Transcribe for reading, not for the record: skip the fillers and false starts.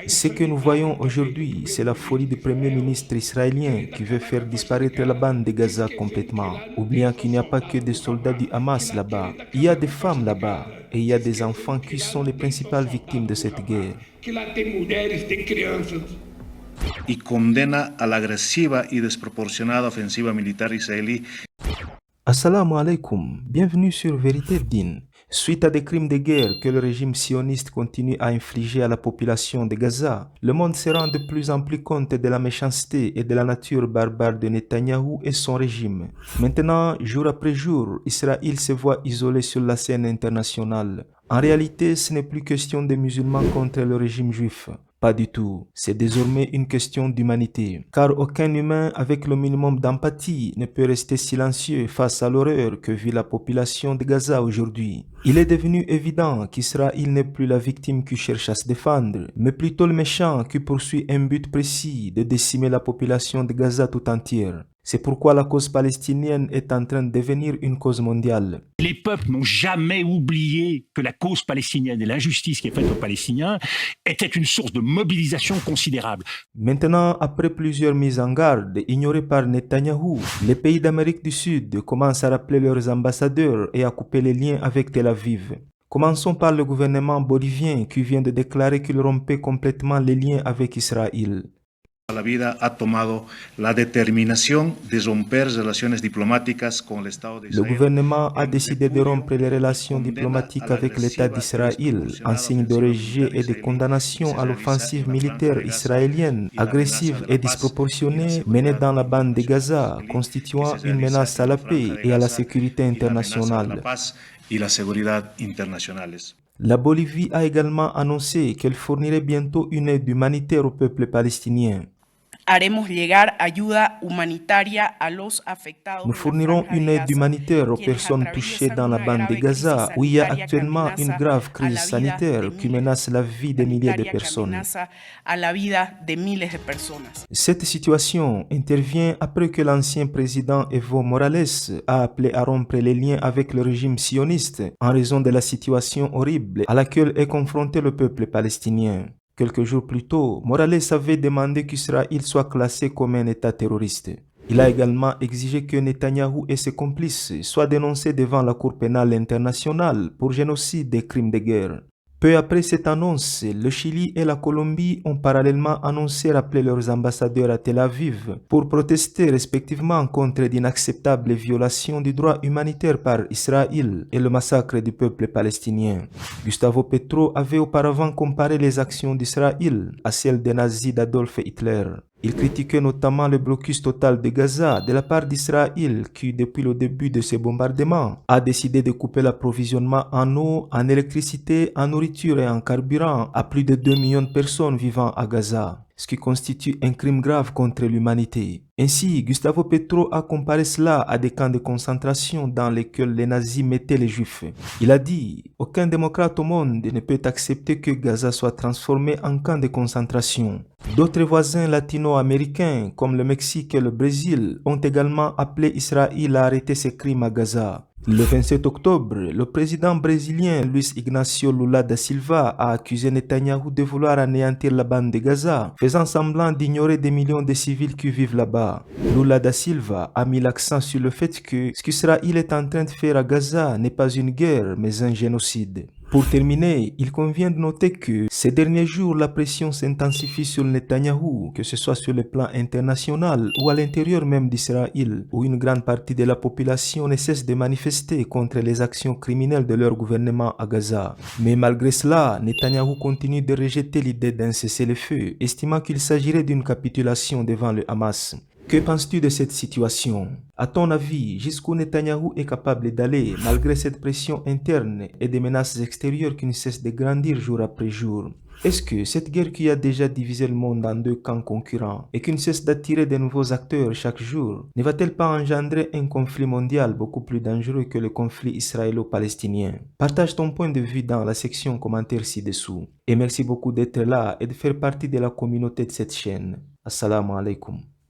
Ce que nous voyons aujourd'hui, c'est la folie du Premier ministre israélien qui veut faire disparaître la bande de Gaza complètement, oubliant qu'il n'y a pas que des soldats du Hamas là-bas. Il y a des femmes là-bas et il y a des enfants qui sont les principales victimes de cette guerre. Y condena a la agresiva y desproporcionada ofensiva militar israelí. Assalamu alaikum, bienvenue sur Vérité Din. Suite à des crimes de guerre que le régime sioniste continue à infliger à la population de Gaza, le monde se rend de plus en plus compte de la méchanceté et de la nature barbare de Netanyahou et son régime. Maintenant, jour après jour, Israël se voit isolé sur la scène internationale. En réalité, ce n'est plus question de musulmans contre le régime juif. Pas du tout. C'est désormais une question d'humanité. Car aucun humain avec le minimum d'empathie ne peut rester silencieux face à l'horreur que vit la population de Gaza aujourd'hui. Il est devenu évident qu'Israël n'est plus la victime qui cherche à se défendre, mais plutôt le méchant qui poursuit un but précis de décimer la population de Gaza tout entière. C'est pourquoi la cause palestinienne est en train de devenir une cause mondiale. Les peuples n'ont jamais oublié que la cause palestinienne et l'injustice qui est faite aux Palestiniens était une source de mobilisation considérable. Maintenant, après plusieurs mises en garde ignorées par Netanyahou, les pays d'Amérique du Sud commencent à rappeler leurs ambassadeurs et à couper les liens avec Tel Aviv. Commençons par le gouvernement bolivien qui vient de déclarer qu'il rompait complètement les liens avec Israël. La vida ha tomado la determinación de romper relaciones diplomáticas con el Estado de Le Israel. gouvernement a décidé de rompre les relations diplomatiques avec l'État d'Israël en signe de rejet et de condamnation à l'offensive militaire israélienne, agressive et disproportionnée menée dans la bande de Gaza, constituant une menace à la paix et à la sécurité internationale. Y la seguridad internacionales. La Bolivie a également annoncé qu'elle fournirait bientôt une aide humanitaire au peuple palestinien. Nous fournirons une aide humanitaire aux personnes touchées dans la bande de Gaza, où il y a actuellement une grave crise sanitaire qui menace la vie de milliers de personnes. Cette situation intervient après que l'ancien président Evo Morales a appelé à rompre les liens avec le régime sioniste en raison de la situation horrible à laquelle est confronté le peuple palestinien. Quelques jours plus tôt, Morales avait demandé qu'Israël soit classé comme un État terroriste. Il a également exigé que Netanyahou et ses complices soient dénoncés devant la Cour pénale internationale pour génocide et crimes de guerre. Peu après cette annonce, le Chili et la Colombie ont parallèlement annoncé rappeler leurs ambassadeurs à Tel Aviv pour protester respectivement contre d'inacceptables violations du droit humanitaire par Israël et le massacre du peuple palestinien. Gustavo Petro avait auparavant comparé les actions d'Israël à celles des nazis d'Adolf Hitler. Il critiquait notamment le blocus total de Gaza de la part d'Israël qui, depuis le début de ces bombardements, a décidé de couper l'approvisionnement en eau, en électricité, en nourriture et en carburant à plus de 2 millions de personnes vivant à Gaza, ce qui constitue un crime grave contre l'humanité. Ainsi, Gustavo Petro a comparé cela à des camps de concentration dans lesquels les nazis mettaient les juifs. Il a dit « Aucun démocrate au monde ne peut accepter que Gaza soit transformé en camp de concentration ». D'autres voisins latino-américains comme le Mexique et le Brésil ont également appelé Israël à arrêter ses crimes à Gaza. Le 27 octobre, le président brésilien Luiz Ignacio Lula da Silva a accusé Netanyahou de vouloir anéantir la bande de Gaza, faisant semblant d'ignorer des millions de civils qui vivent là-bas. Lula da Silva a mis l'accent sur le fait que ce qu'Israël est en train de faire à Gaza n'est pas une guerre, mais un génocide. Pour terminer, il convient de noter que ces derniers jours, la pression s'intensifie sur Netanyahou, que ce soit sur le plan international ou à l'intérieur même d'Israël, où une grande partie de la population ne cesse de manifester contre les actions criminelles de leur gouvernement à Gaza. Mais malgré cela, Netanyahou continue de rejeter l'idée d'un cessez-le-feu, estimant qu'il s'agirait d'une capitulation devant le Hamas. Que penses-tu de cette situation? À ton avis, jusqu'où Netanyahou est capable d'aller malgré cette pression interne et des menaces extérieures qui ne cessent de grandir jour après jour? Est-ce que cette guerre qui a déjà divisé le monde en deux camps concurrents et qui ne cesse d'attirer de nouveaux acteurs chaque jour, ne va-t-elle pas engendrer un conflit mondial beaucoup plus dangereux que le conflit israélo-palestinien? Partage ton point de vue dans la section commentaires ci-dessous. Et merci beaucoup d'être là et de faire partie de la communauté de cette chaîne. Assalamu alaikum.